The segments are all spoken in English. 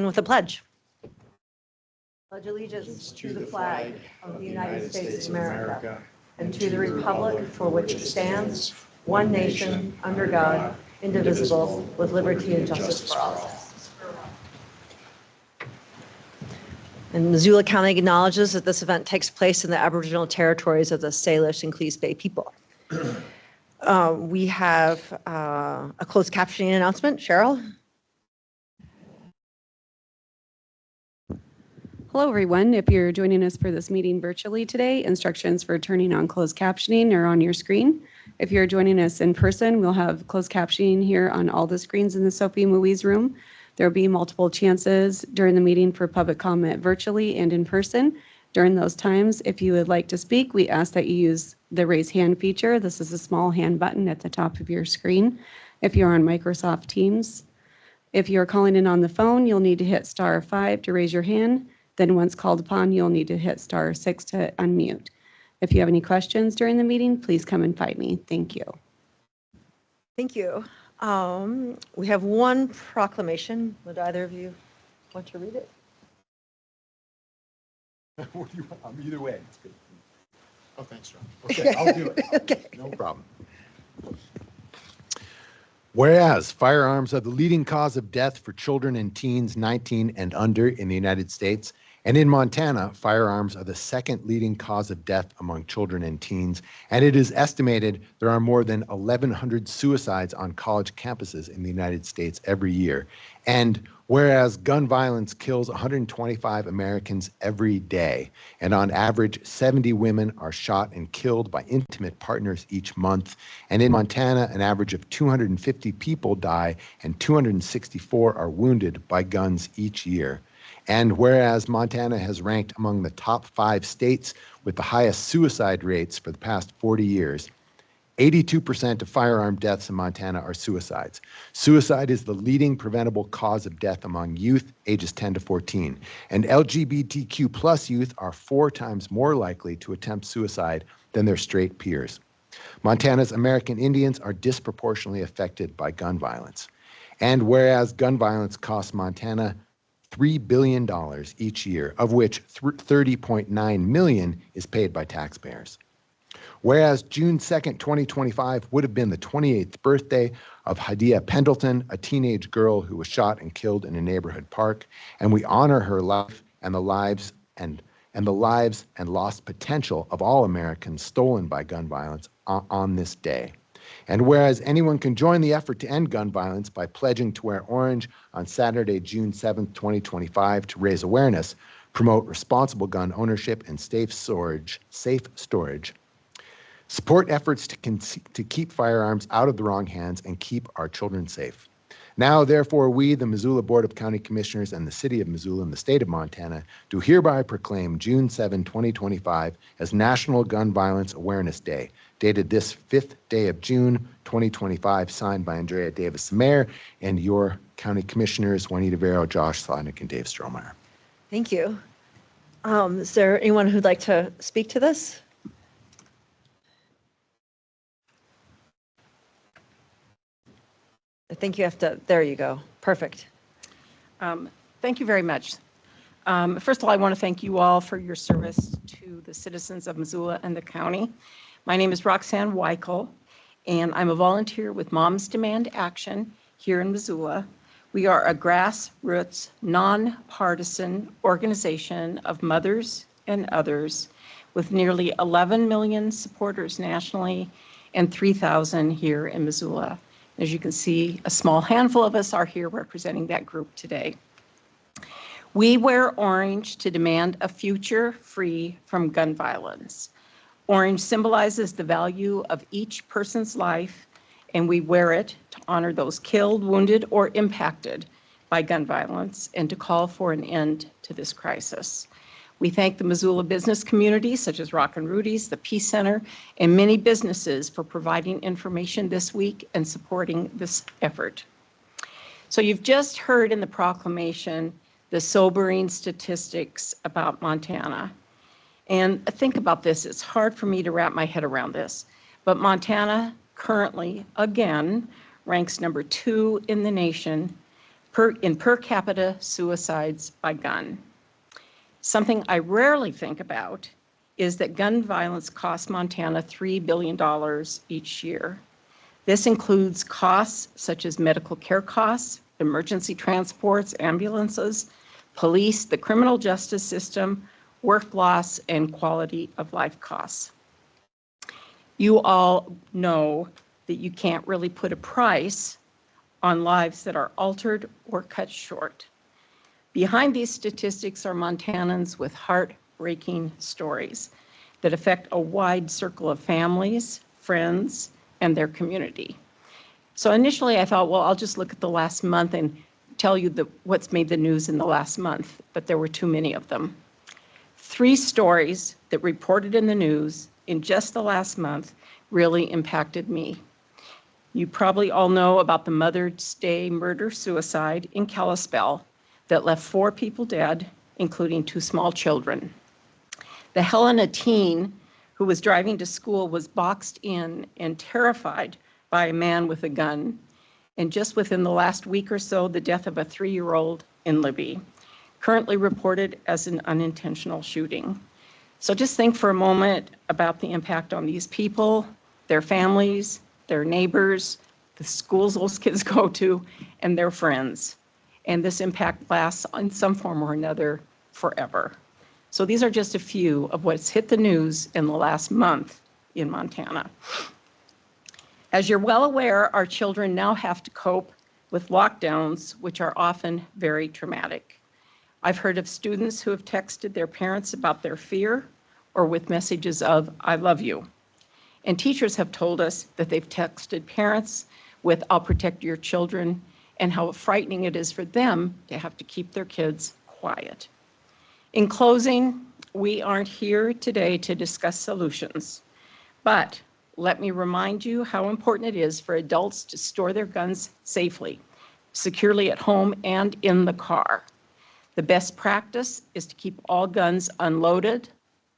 with the pledge. Pledge allegiance to the flag of the United States of America and to the republic for which it stands, one nation, under God, indivisible, with liberty and justice for all. And Missoula County acknowledges that this event takes place in the Aboriginal territories of the Salish and Cleese Bay people. We have a closed captioning announcement. Cheryl? Hello, everyone. If you're joining us for this meeting virtually today, instructions for turning on closed captioning are on your screen. If you're joining us in person, we'll have closed captioning here on all the screens in the Sophie Moise room. There will be multiple chances during the meeting for public comment virtually and in person. During those times, if you would like to speak, we ask that you use the raise hand feature. This is a small hand button at the top of your screen. If you're on Microsoft Teams, if you're calling in on the phone, you'll need to hit *5 to raise your hand. Then once called upon, you'll need to hit *6 to unmute. If you have any questions during the meeting, please come and find me. Thank you. Thank you. We have one proclamation. Would either of you want to read it? Either way. It's good. Oh, thanks, John. Okay, I'll do it. Okay. No problem. Whereas firearms are the leading cause of death for children and teens 19 and under in the United States, and in Montana, firearms are the second leading cause of death among children and teens, and it is estimated there are more than 1,100 suicides on college campuses in the United States every year. And whereas gun violence kills 125 Americans every day, and on average, 70 women are shot and killed by intimate partners each month, and in Montana, an average of 250 people die and 264 are wounded by guns each year. And whereas Montana has ranked among the top 5 states with the highest suicide rates for the past 40 years, 82% of firearm deaths in Montana are suicides. Suicide is the leading preventable cause of death among youth ages 10 to 14, and LGBTQ plus youth are 4 times more likely to attempt suicide than their straight peers. Montana's American Indians are disproportionately affected by gun violence. And whereas gun violence costs Montana $3 billion each year, of which $30.9 million is paid by taxpayers. Whereas June 2nd, 2025 would have been the 28th birthday of Hadia Pendleton, a teenage girl who was shot and killed in a neighborhood park, and we honor her life and the lives and lost potential of all Americans stolen by gun violence on this day. And whereas anyone can join the effort to end gun violence by pledging to wear orange on Saturday, June 7th, 2025 to raise awareness, promote responsible gun ownership and safe storage, support efforts to keep firearms out of the wrong hands and keep our children safe. Now, therefore, we, the Missoula Board of County Commissioners and the City of Missoula and the State of Montana, do hereby proclaim June 7, 2025 as National Gun Violence Awareness Day, dated this 5th day of June, 2025, signed by Andrea Davis, the Mayor, and your County Commissioners, Juanita Vero, Josh Slotnick, and Dave Strohmeyer. Thank you. Is there anyone who'd like to speak to this? I think you have to, there you go. Perfect. Thank you very much. First of all, I want to thank you all for your service to the citizens of Missoula and the county. My name is Roxanne Weichel, and I'm a volunteer with Moms Demand Action here in Missoula. We are a grassroots, nonpartisan organization of mothers and others with nearly 11 million supporters nationally and 3,000 here in Missoula. As you can see, a small handful of us are here representing that group today. We wear orange to demand a future free from gun violence. Orange symbolizes the value of each person's life, and we wear it to honor those killed, wounded, or impacted by gun violence and to call for an end to this crisis. We thank the Missoula business community, such as Rockin' Rudy's, the Peace Center, and many businesses for providing information this week and supporting this effort. So you've just heard in the proclamation the sobering statistics about Montana. And think about this, it's hard for me to wrap my head around this, but Montana currently, again, ranks number 2 in the nation in per capita suicides by gun. Something I rarely think about is that gun violence costs Montana $3 billion each year. This includes costs such as medical care costs, emergency transports, ambulances, police, the criminal justice system, work loss, and quality of life costs. You all know that you can't really put a price on lives that are altered or cut short. Behind these statistics are Montanans with heartbreaking stories that affect a wide circle of families, friends, and their community. So initially I thought, well, I'll just look at the last month and tell you what's made the news in the last month, but there were too many of them. 3 stories that reported in the news in just the last month really impacted me. You probably all know about the Mother's Day murder-suicide in Kalispell that left 4 people dead, including 2 small children. The Helena teen who was driving to school was boxed in and terrified by a man with a gun. And just within the last week or so, the death of a 3-year-old in Libby, currently reported as an unintentional shooting. So just think for a moment about the impact on these people, their families, their neighbors, the schools those kids go to, and their friends. And this impact lasts in some form or another forever. So these are just a few of what's hit the news in the last month in Montana. As you're well aware, our children now have to cope with lockdowns, which are often very traumatic. I've heard of students who have texted their parents about their fear or with messages of, "I love you." And teachers have told us that they've texted parents with, "I'll protect your children," and how frightening it is for them to have to keep their kids quiet. In closing, we aren't here today to discuss solutions, but let me remind you how important it is for adults to store their guns safely, securely at home and in the car. The best practice is to keep all guns unloaded,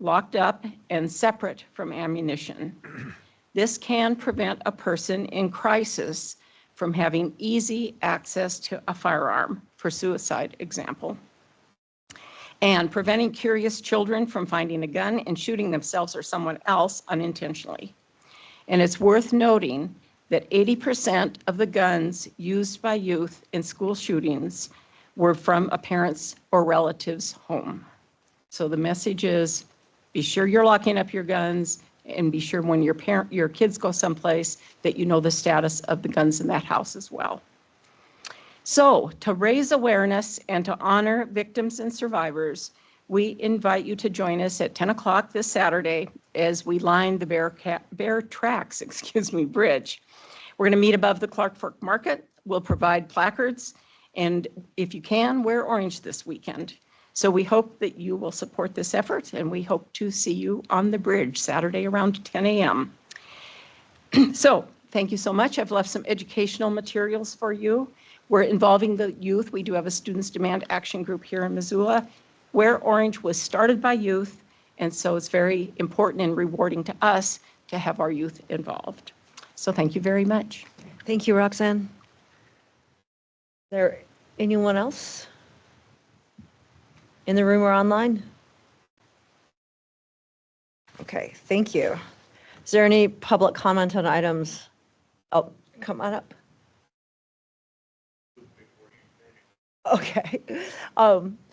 locked up, and separate from ammunition. This can prevent a person in crisis from having easy access to a firearm, for suicide example, and preventing curious children from finding a gun and shooting themselves or someone else unintentionally. And it's worth noting that 80% of the guns used by youth in school shootings were from a parent's or relative's home. So the message is, be sure you're locking up your guns, and be sure when your kids go someplace that you know the status of the guns in that house as well. So to raise awareness and to honor victims and survivors, we invite you to join us at 10 o'clock this Saturday as we line the Bear Tracks Bridge. We're going to meet above the Clark Fork Market. We'll provide placards, and if you can, wear orange this weekend. So we hope that you will support this effort, and we hope to see you on the bridge Saturday around 10 a.m. So thank you so much. I've left some educational materials for you. We're involving the youth. We do have a Students Demand Action Group here in Missoula. Wear Orange was started by youth, and so it's very important and rewarding to us to have our youth involved. So thank you very much. Thank you, Roxanne. Is there anyone else in the room or online? Okay, thank you. Is there any public comment on items? Oh, come on up. Okay.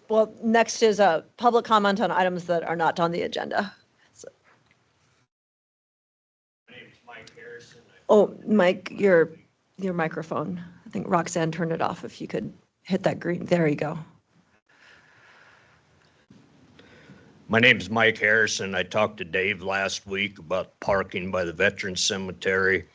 Well, next is a public comment on items that are not on the agenda. So. My name is Mike Harrison. Oh, Mike, your microphone. I think Roxanne turned it off. If you could hit that green. There you go. My name is Mike Harrison. I talked to Dave last week about parking by the Veterans Cemetery,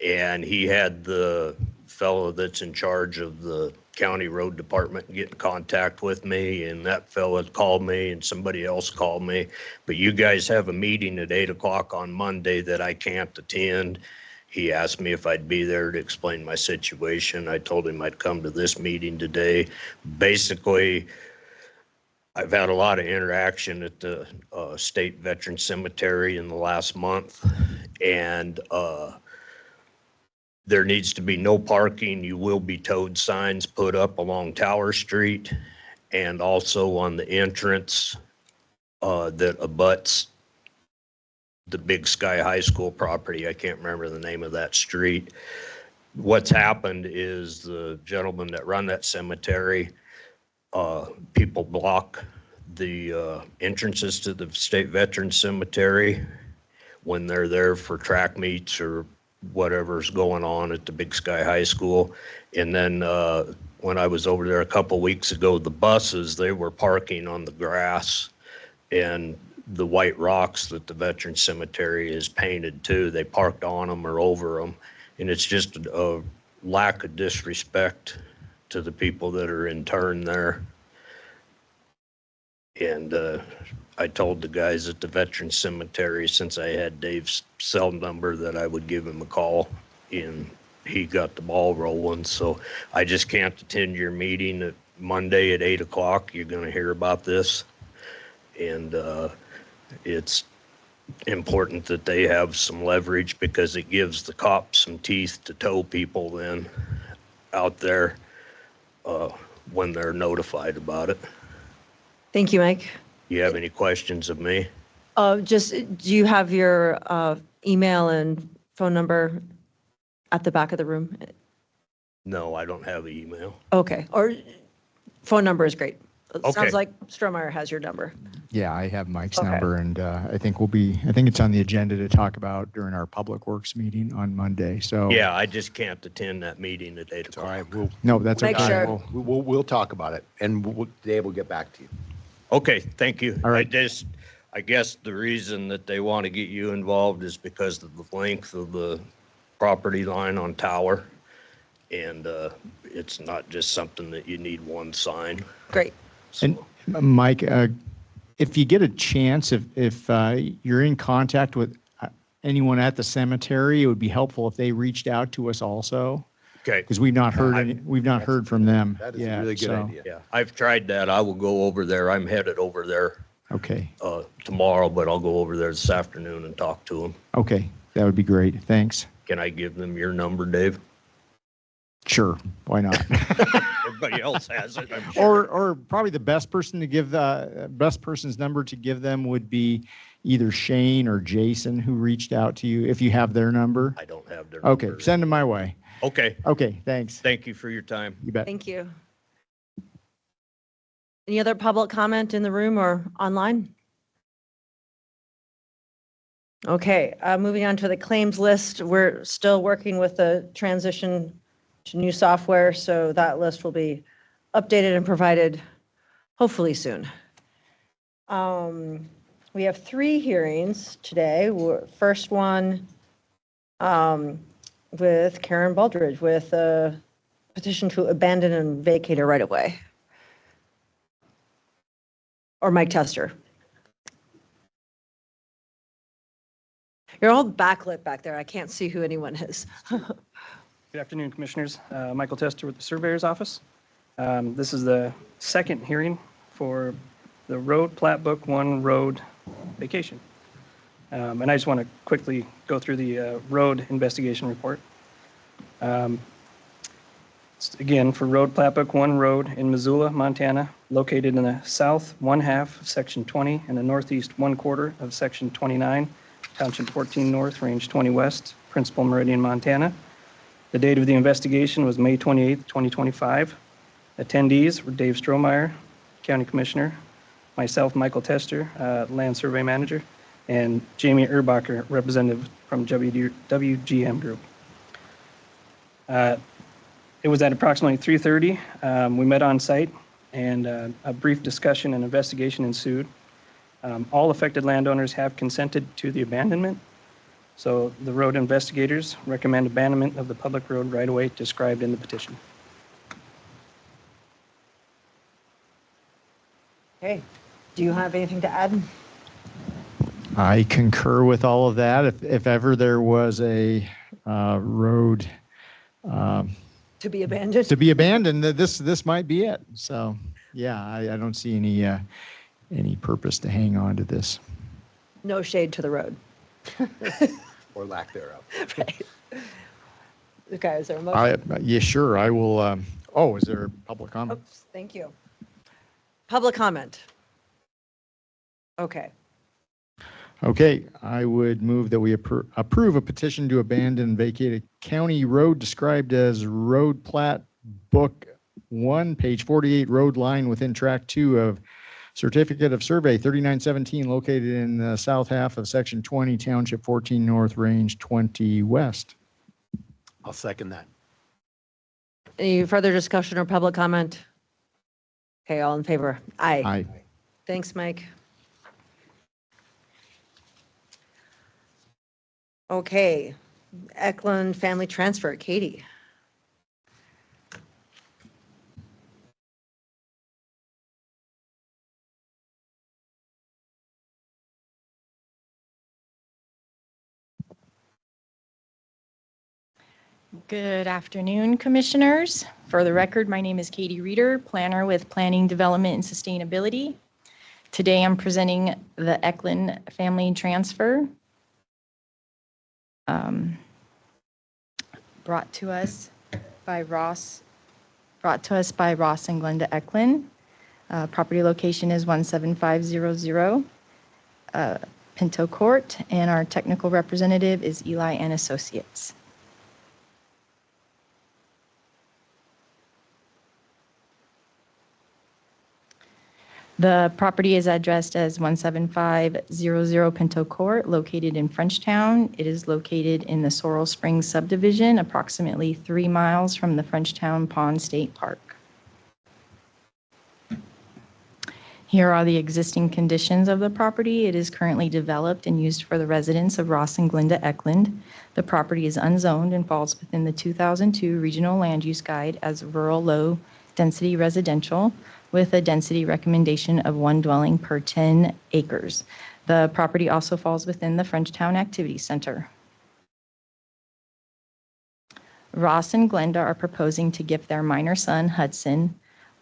and he had the fellow that's in charge of the county road department get in contact with me, and that fellow called me and somebody else called me. But you guys have a meeting at 8 o'clock on Monday that I can't attend. He asked me if I'd be there to explain my situation. I told him I'd come to this meeting today. Basically, I've had a lot of interaction at the State Veterans Cemetery in the last month, and There needs to be no parking. You will be towed signs put up along Tower Street and also on the entrance that abuts the Big Sky High School property. I can't remember the name of that street. What's happened is the gentlemen that run that cemetery, people block the entrances to the State Veterans Cemetery when they're there for track meets or whatever's going on at the Big Sky High School. And then when I was over there a couple weeks ago, the buses, they were parking on the grass and the white rocks that the Veterans Cemetery is painted to. They parked on them or over them. And it's just a lack of disrespect to the people that are interned there. And I told the guys at the Veterans Cemetery, since I had Dave's cell number, that I would give him a call, and he got the ball rolling. So I just can't attend your meeting at Monday at 8 o'clock. You're going to hear about this. And it's important that they have some leverage because it gives the cops some teeth to tow people then out there when they're notified about it. Thank you, Mike. You have any questions of me? Just, do you have your email and phone number at the back of the room? No, I don't have an email. Okay, or phone number is great. It Okay. sounds like Strohmeyer has your number. Yeah, I have Mike's Okay. number, and I think it's on the agenda to talk about during our Public Works meeting on Monday, so. Yeah, I just can't attend that meeting at 8 All right, o'clock. No, that's Make okay. sure. we'll talk about it, and Dave will get back to you. Okay, thank you. All right. I guess the reason that they want to get you involved is because of the length of the property line on Tower. And it's not just something that you need one sign. Great. And Mike, if you get a chance, if you're in contact with anyone at the cemetery, it would be helpful if they reached out to us also, Okay, because we've not heard from them. That is a yet, really good so- idea. yeah, I've tried that. I will go over there. I'm headed over there Okay, tomorrow, but I'll go over there this afternoon and talk to them. okay, that would be great. Thanks. Can I give them your number, Dave? Sure, why not? Everybody else has it, I'm sure. Or probably the best person's number to give them would be either Shane or Jason, who reached out to you, if you have their number. I don't have their Okay, number. send them my way. Okay, Okay, thanks. thank you for your time. You bet. Thank you. Any other public comment in the room or online? Okay, moving on to the claims list. We're still working with the transition to new software, so that list will be updated and provided hopefully soon. We have 3 hearings today. First one with Karen Baldridge with a petition to abandon and vacate a right-of-way. Or Mike Tester. You're all backlit back there. I can't see who anyone is. Good afternoon, Commissioners. Michael Tester with the Surveyor's Office. This is the second hearing for the road Plat Book 1 road vacation. And I just want to quickly go through the road investigation report. Again, for road Plat Book 1 road in Missoula, Montana, located in the south 1/2 of Section 20 and the northeast 1/4 of Section 29, Township 14 North, Range 20 West, Principal Meridian, Montana. The date of the investigation was May 28th, 2025. Attendees were Dave Strohmeyer, County Commissioner, myself, Michael Tester, Land Survey Manager, and Jamie Erbacher, representative from WGM Group. It was at approximately 3:30. We met on site, and a brief discussion and investigation ensued. All affected landowners have consented to the abandonment. So the road investigators recommend abandonment of the public road right-of-way described in the petition. Okay, do you have anything to add? I concur with all of that. If ever there was a road To be abandoned? to be abandoned, this might be it. So, yeah, I don't see any purpose to hang on to this. No shade to the road. Or lack thereof. Right. Okay, is there a motion? Yeah, sure. I will, oh, is there public comment? Oops, thank you. Public comment. Okay, Okay, I would move that we approve a petition to abandon and vacate a county road described as Road Plat Book 1, page 48, road line within Track 2 of Certificate of Survey 3917, located in the south half of Section 20, Township 14 North, Range 20 West. I'll second that. any further discussion or public comment? Okay, all in favor? Aye. Aye. Thanks, Mike. Okay, Eklund Family Transfer, Katie. Good afternoon, Commissioners. For the record, my name is Katie Reeder, planner with Planning, Development, and Sustainability. Today, I'm presenting the Eklund Family Transfer brought to us by Ross and Glenda Eklund. Property location is 17500 Pinto Court, and our technical representative is Eli and Associates. The property is addressed as 17500 Pinto Court, located in Frenchtown. It is located in the Sorrel Springs subdivision, approximately 3 miles from the Frenchtown Pond State Park. Here are the existing conditions of the property. It is currently developed and used for the residents of Ross and Glenda Eklund. The property is unzoned and falls within the 2002 Regional Land Use Guide as rural low-density residential, with a density recommendation of 1 dwelling per 10 acres. The property also falls within the Frenchtown Activity Center. Ross and Glenda are proposing to gift their minor son, Hudson,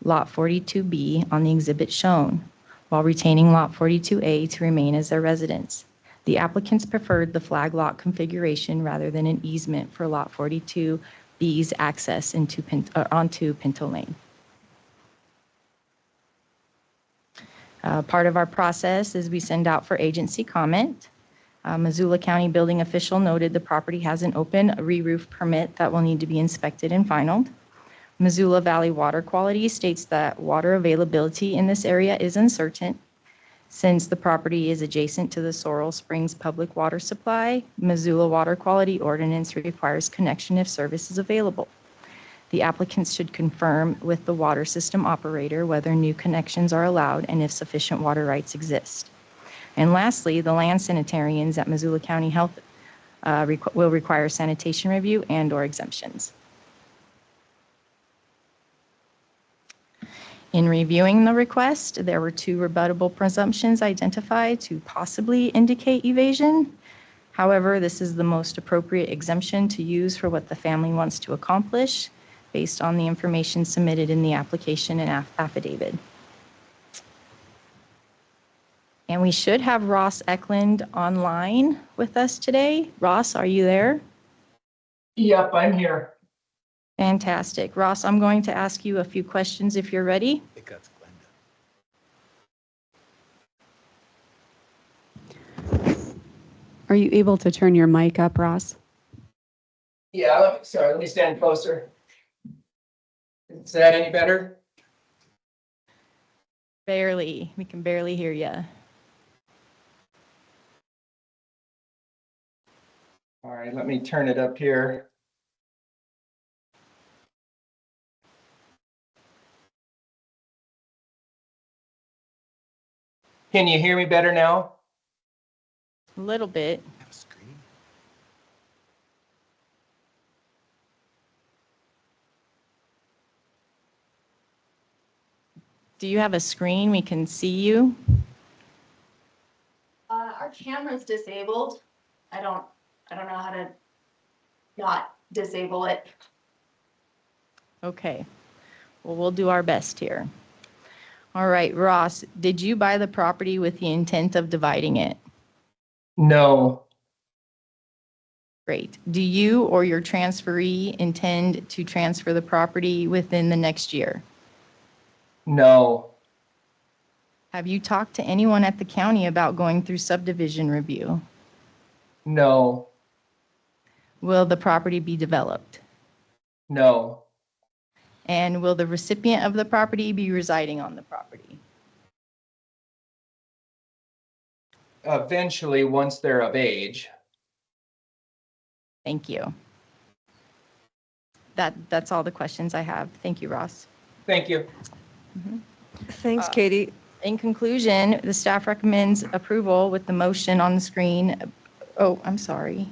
Lot 42B on the exhibit shown, while retaining Lot 42A to remain as their residence. The applicants preferred the flag lot configuration rather than an easement for Lot 42B's access onto Pinto Lane. Part of our process is we send out for agency comment. Missoula County building official noted the property has an open re-roof permit that will need to be inspected and finalized. Missoula Valley Water Quality states that water availability in this area is uncertain. Since the property is adjacent to the Sorrel Springs public water supply, Missoula Water Quality Ordinance requires connection if service is available. The applicants should confirm with the water system operator whether new connections are allowed and if sufficient water rights exist. And lastly, the land sanitarians at Missoula County Health will require sanitation review and/or exemptions. In reviewing the request, there were 2 rebuttable presumptions identified to possibly indicate evasion. However, this is the most appropriate exemption to use for what the family wants to accomplish, based on the information submitted in the application and affidavit. And we should have Ross Eklund online with us today. Ross, are you there? Yep, I'm here. Fantastic. Ross, I'm going to ask you a few questions if you're ready. I think that's Glenda. Are you able to turn your mic up, Ross? Yeah, let me stand closer. Is that any better? Barely. We can barely hear you. All right, let me turn it up here. Can you hear me better now? A little bit. Have a screen? Do you have a screen? We can see you. Our camera's disabled. I don't know how to not disable it. Okay. Well, we'll do our best here. All right, Ross, did you buy the property with the intent of dividing it? No. Great. Do you or your transferee intend to transfer the property within the next year? No, Have you talked to anyone at the county about going through subdivision review? no, Will the property be developed? no. And will the recipient of the property be residing on the property? Eventually, once they're of age. Thank you. That's all the questions I have. Thank you, Ross. Thank you. Thanks, Katie. In conclusion, the staff recommends approval with the motion on the screen. Oh, I'm sorry.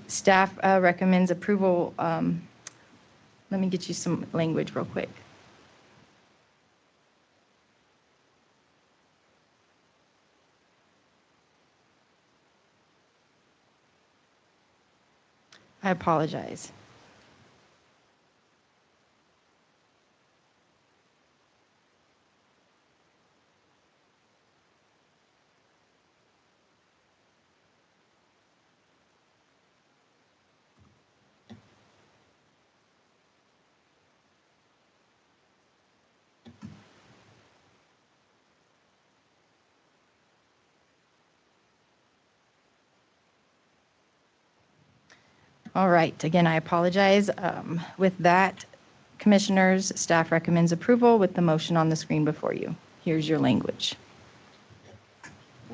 Staff recommends approval. Let me get you some language real quick. I apologize. All right, again, I apologize. With that, Commissioners, staff recommends approval with the motion on the screen before you. Here's your language.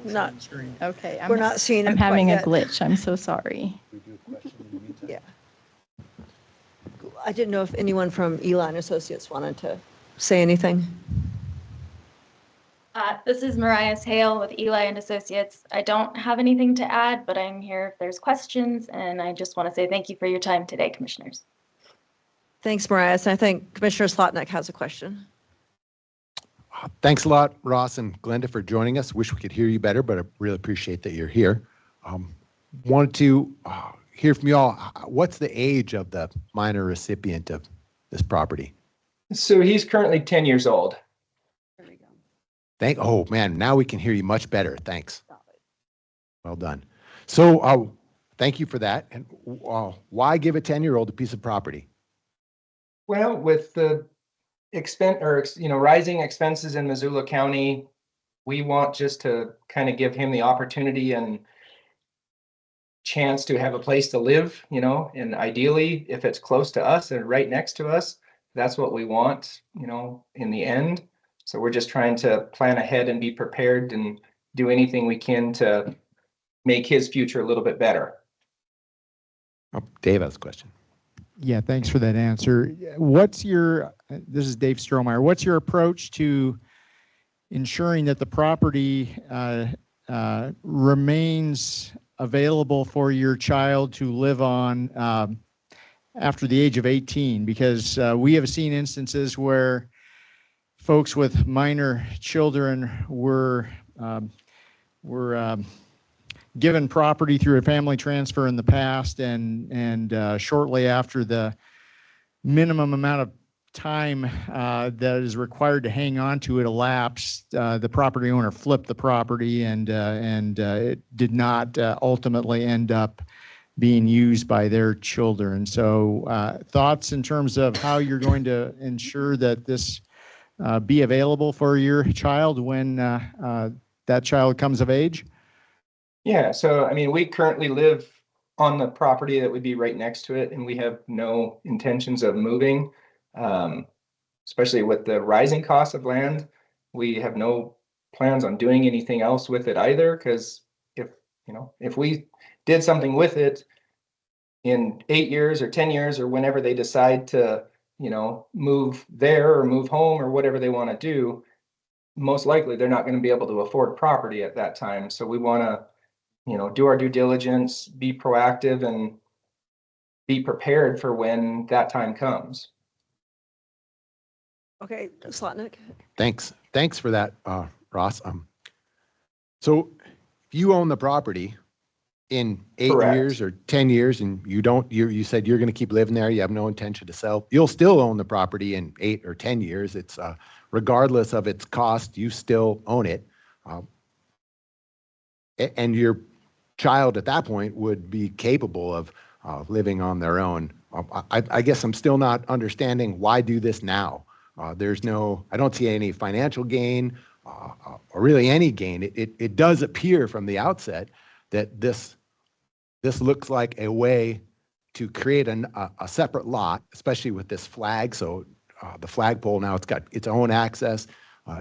Not, Okay. we're not seeing it I'm quite having a yet. glitch. I'm so sorry. Yeah. I didn't know if anyone from Eli Associates wanted to say anything. This is Mariah Hale with Eli and Associates. I don't have anything to add, but I'm here if there's questions, and I just want to say thank you for your time today, Commissioners. Thanks, Mariah. I think Commissioner Slotnick has a question. Thanks a lot, Ross and Glenda, for joining us. Wish we could hear you better, but I really appreciate that you're here. Wanted to hear from you all. What's the age of the minor recipient of this property? So he's currently 10 years old. There we go. Oh man, now we can hear you much better. Thanks. Well done. So thank you for that. And why give a 10-year-old a piece of property? Well, with the rising expenses in Missoula County, we want just to kind of give him the opportunity and chance to have a place to live, and ideally, if it's close to us and right next to us, that's what we want, in the end. So we're just trying to plan ahead and be prepared and do anything we can to make his future a little bit better. Dave has a question. Yeah, thanks for that answer. This is Dave Strohmeyer. What's your approach to ensuring that the property remains available for your child to live on after the age of 18? Because we have seen instances where folks with minor children were given property through a family transfer in the past, and shortly after the minimum amount of time that is required to hang on to it elapsed, the property owner flipped the property, and it did not ultimately end up being used by their children. So thoughts in terms of how you're going to ensure that this be available for your child when that child comes of age? Yeah, so we currently live on the property that would be right next to it, and we have no intentions of moving. Especially with the rising cost of land, we have no plans on doing anything else with it either, because if we did something with it in 8 years or 10 years or whenever they decide to move there or move home or whatever they want to do, most likely they're not going to be able to afford property at that time. So we want to do our due diligence, be proactive, and be prepared for when that time comes. Okay, Slotnick. Thanks for that, Ross. So if you own the property in 8 Correct. years or 10 years, and you said you're going to keep living there, you have no intention to sell, you'll still own the property in 8 or 10 years. It's regardless of its cost, you still own it. And your child at that point would be capable of living on their own. I guess I'm still not understanding why do this now. I don't see any financial gain or really any gain. It does appear from the outset that this looks like a way to create a separate lot, especially with this flag. So the flagpole now, it's got its own access.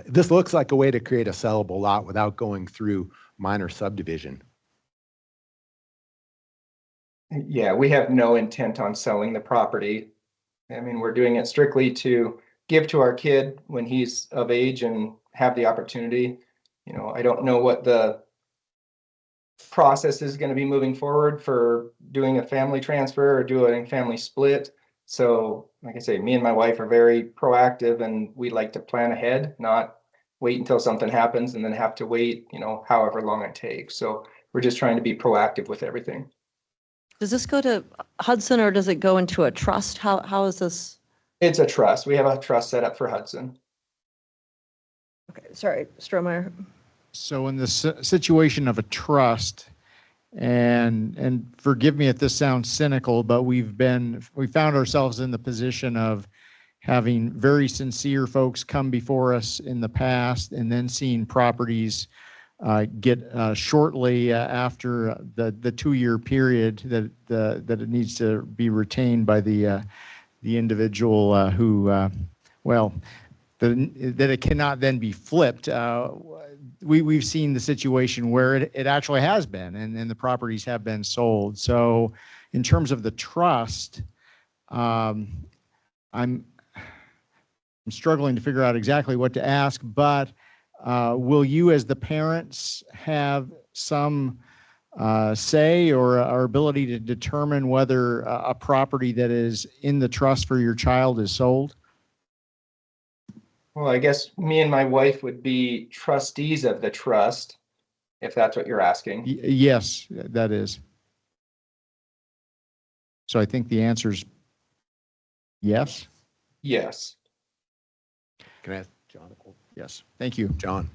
This looks like a way to create a sellable lot without going through minor subdivision. Yeah, we have no intent on selling the property. I mean, we're doing it strictly to give to our kid when he's of age and have the opportunity. You know, I don't know what the process is going to be moving forward for doing a family transfer or doing a family split. So like I say, me and my wife are very proactive, and we like to plan ahead, not wait until something happens and then have to wait, you know, however long it takes. So we're just trying to be proactive with everything. Does this go to Hudson or does it go into a trust? How is this? It's a trust. We have a trust set up for Hudson. Okay, sorry, Strohmeyer. So in the situation of a trust, and forgive me if this sounds cynical, but we found ourselves in the position of having very sincere folks come before us in the past and then seeing properties get shortly after the 2-year period that it needs to be retained by the individual who that it cannot then be flipped. We've seen the situation where it actually has been, and the properties have been sold. So in terms of the trust, I'm struggling to figure out exactly what to ask, but will you as the parents have some say or ability to determine whether a property that is in the trust for your child is sold? Well, I guess me and my wife would be trustees of the trust, if that's what you're asking. Yes, that is. So I think the answer is yes. Yes. Can I ask John a question? Yes. Thank you. John,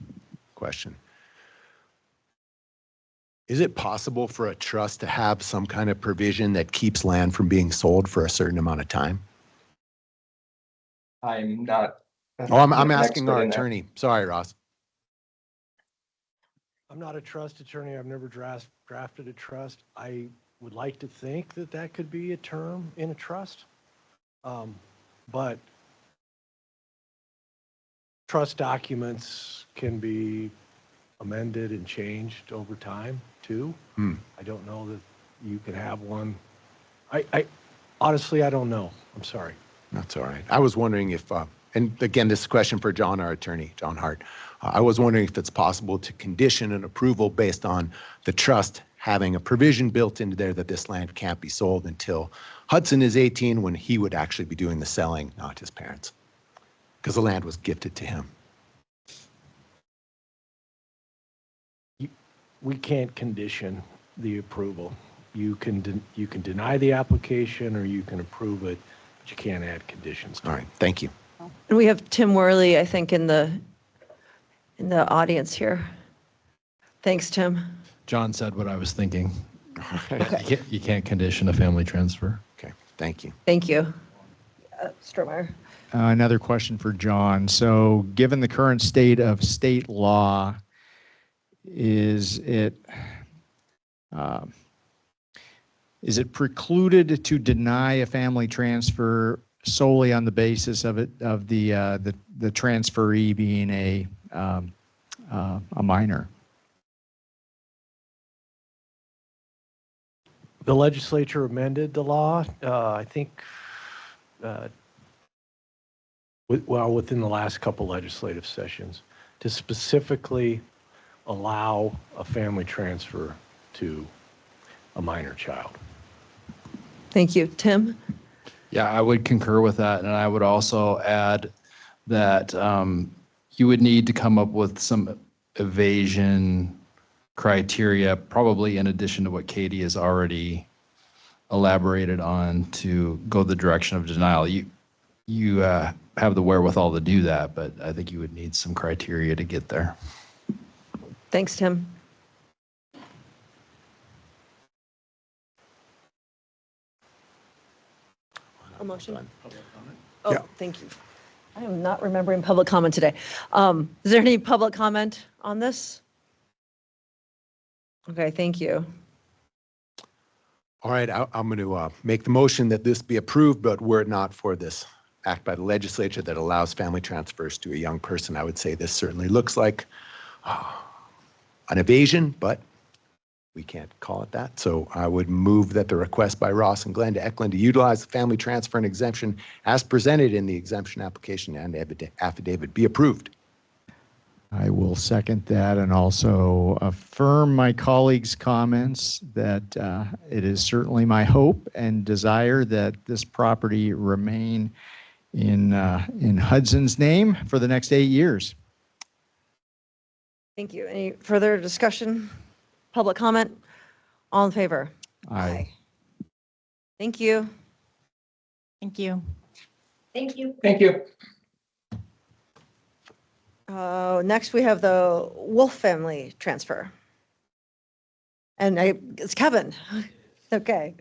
question. Is it possible for a trust to have some kind of provision that keeps land from being sold for a certain amount of time? I'm not. Oh, I'm asking our attorney. Sorry, Ross. I'm not a trust attorney. I've never drafted a trust. I would like to think that could be a term in a trust. But trust documents can be amended and changed over time too. I don't know that you can have one. I honestly, I don't know. I'm sorry. That's all right. I was wondering if, and again, this is a question for John, our attorney, John Hart. I was wondering if it's possible to condition an approval based on the trust having a provision built into there that this land can't be sold until Hudson is 18, when he would actually be doing the selling, not his parents, because the land was gifted to him. We can't condition the approval. You can deny the application or you can approve it, but you can't add conditions to it. All right, thank you. And we have Tim Worley, I think, in the audience here. Thanks, Tim. John said what I was thinking. Okay. You can't condition a family transfer. Okay, thank you. Thank you. Strohmeyer. Another question for John. So given the current state of state law, is it precluded to deny a family transfer solely on the basis of the transferee being a minor? The legislature amended the law, I think, within the last couple legislative sessions to specifically allow a family transfer to a minor child. Thank you. Tim? Yeah, I would concur with that. And I would also add that you would need to come up with some evasion criteria, probably in addition to what Katie has already elaborated on, to go the direction of denial. You have the wherewithal to do that, but I think you would need some criteria to get there. Thanks, Tim. A motion? Yeah. Oh, thank you. I am not remembering public comment today. Is there any public comment on this? Okay, thank you. All right, I'm going to make the motion that this be approved, but were it not for this act by the legislature that allows family transfers to a young person, I would say this certainly looks like an evasion, but we can't call it that. So I would move that the request by Ross and Glenda Eklund to utilize the family transfer and exemption as presented in the exemption application and affidavit be approved. I will second that and also affirm my colleagues' comments that it is certainly my hope and desire that this property remain in Hudson's name for the next 8 years. Thank you. Any further discussion? Public comment? All in favor? Aye. Thank you. Thank you. Thank you. Thank you. Next, we have the Wolf family transfer. And it's Kevin. Okay.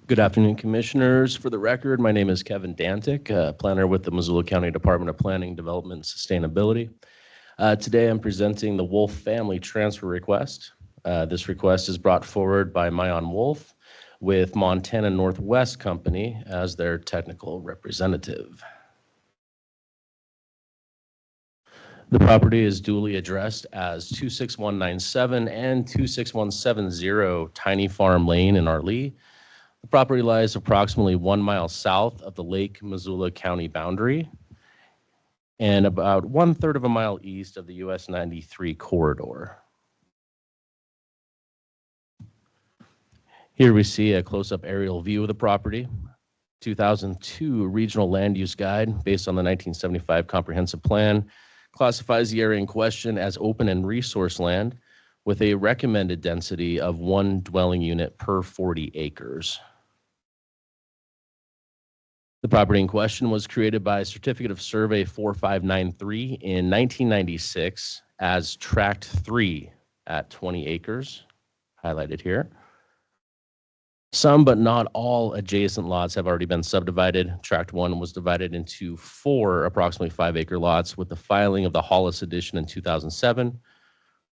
Good afternoon, Commissioners. For the record, my name is Kevin Dantic, planner with the Missoula County Department of Planning, Development, and Sustainability. Today, I'm presenting the Wolf family transfer request. This request is brought forward by Mayan Wolf with Montana Northwest Company as their technical representative. The property is duly addressed as 26197 and 26170 Tiny Farm Lane in Arlee. The property lies approximately 1 mile south of the Lake Missoula County boundary and about 1/3 of a mile east of the US 93 corridor. Here we see a close-up aerial view of the property. 2002 Regional Land Use Guide, based on the 1975 Comprehensive Plan, classifies the area in question as open and resource land with a recommended density of 1 dwelling unit per 40 acres. The property in question was created by Certificate of Survey 4593 in 1996 as Tract 3 at 20 acres, highlighted here. Some but not all adjacent lots have already been subdivided. Tract 1 was divided into 4 approximately 5-acre lots with the filing of the Hollis Edition in 2007.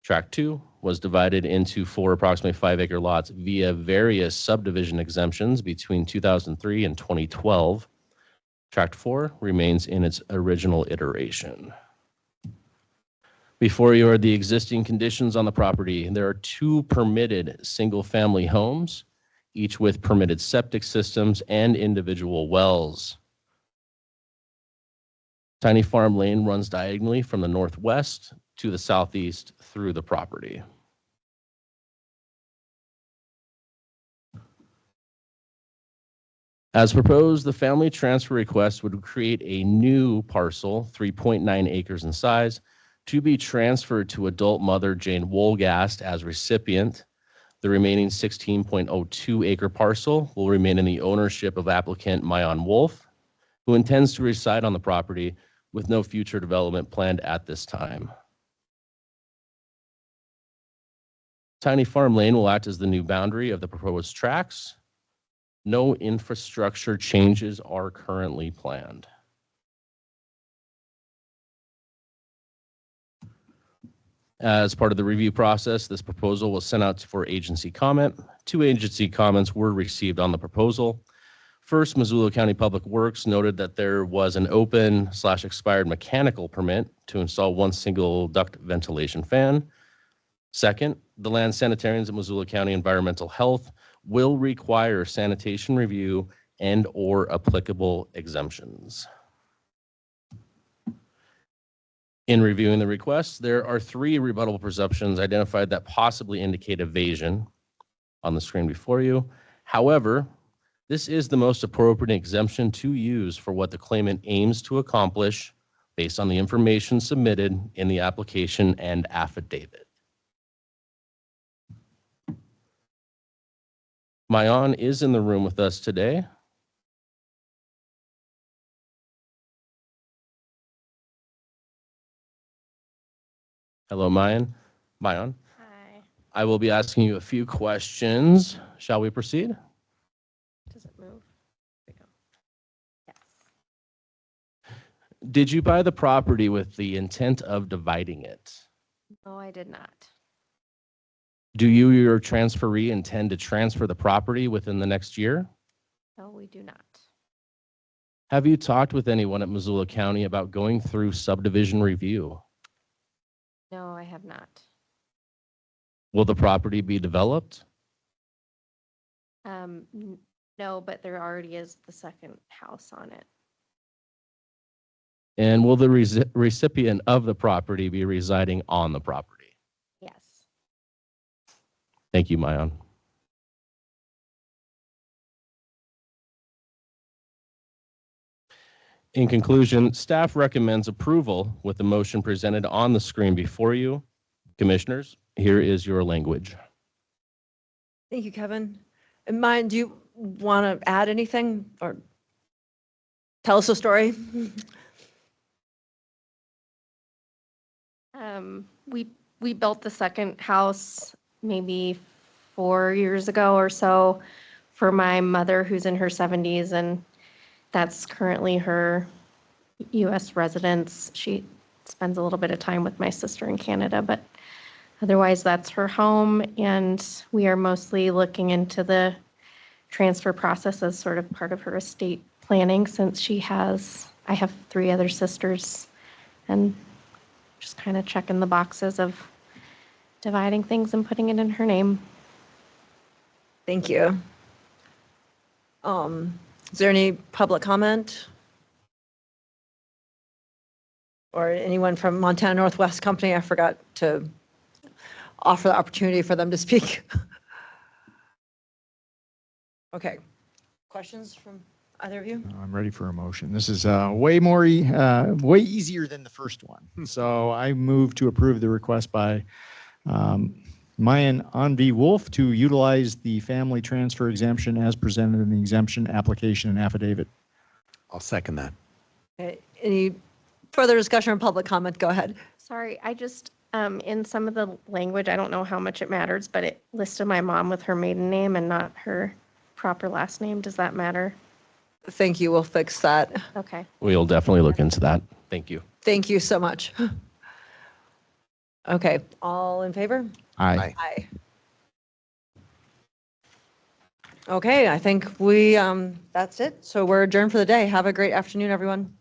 Tract 2 was divided into 4 approximately 5-acre lots via various subdivision exemptions between 2003 and 2012. Tract 4 remains in its original iteration. Before you are the existing conditions on the property. There are 2 permitted single-family homes, each with permitted septic systems and individual wells. Tiny Farm Lane runs diagonally from the northwest to the southeast through the property. As proposed, the family transfer request would create a new parcel, 3.9 acres in size, to be transferred to adult mother Jane Wolgast as recipient. The remaining 16.02 acre parcel will remain in the ownership of applicant Mayan Wolf, who intends to reside on the property with no future development planned at this time. Tiny Farm Lane will act as the new boundary of the proposed tracts. No infrastructure changes are currently planned. As part of the review process, this proposal was sent out for agency comment. 2 agency comments were received on the proposal. First, Missoula County Public Works noted that there was an open/expired mechanical permit to install 1 single duct ventilation fan. Second, the land sanitarians at Missoula County Environmental Health will require sanitation review and/or applicable exemptions. In reviewing the request, there are 3 rebuttable presumptions identified that possibly indicate evasion on the screen before you. However, this is the most appropriate exemption to use for what the claimant aims to accomplish based on the information submitted in the application and affidavit. Mayan is in the room with us today. Hello, Mayan. Mayan. Hi. I will be asking you a few questions. Shall we proceed? Does it move? There we go. Yes. Did you buy the property with the intent of dividing it? No, I did not. Do you, your transferee, intend to transfer the property within the next year? No, we do not. Have you talked with anyone at Missoula County about going through subdivision review? No, I have not. Will the property be developed? No, but there already is the second house on it. And will the recipient of the property be residing on the property? Yes. Thank you, Mayan. In conclusion, staff recommends approval with the motion presented on the screen before you. Commissioners, here is your language. Thank you, Kevin. And Mayan, do you want to add anything or tell us a story? We built the second house maybe 4 years ago or so for my mother who's in her 70s, and that's currently her U.S. residence. She spends a little bit of time with my sister in Canada, but otherwise that's her home, and we are mostly looking into the transfer process as sort of part of her estate planning since I have 3 other sisters, and just kind of checking the boxes of dividing things and putting it in her name. Thank you. Is there any public comment? Or anyone from Montana Northwest Company? I forgot to offer the opportunity for them to speak. Okay. Questions from either of you? I'm ready for a motion. This is way easier than the first one. So I move to approve the request by Mayan Anvi Wolf to utilize the family transfer exemption as presented in the exemption application and affidavit. I'll second that. Okay. Any further discussion or public comment? Go ahead. Sorry, I just, in some of the language, I don't know how much it matters, but it listed my mom with her maiden name and not her proper last name. Does that matter? Thank you. We'll fix that. Okay. We'll definitely look into that. Thank you. Thank you so much. Okay. All in favor? Aye. Aye. Okay, I think that's it. So we're adjourned for the day. Have a great afternoon, everyone.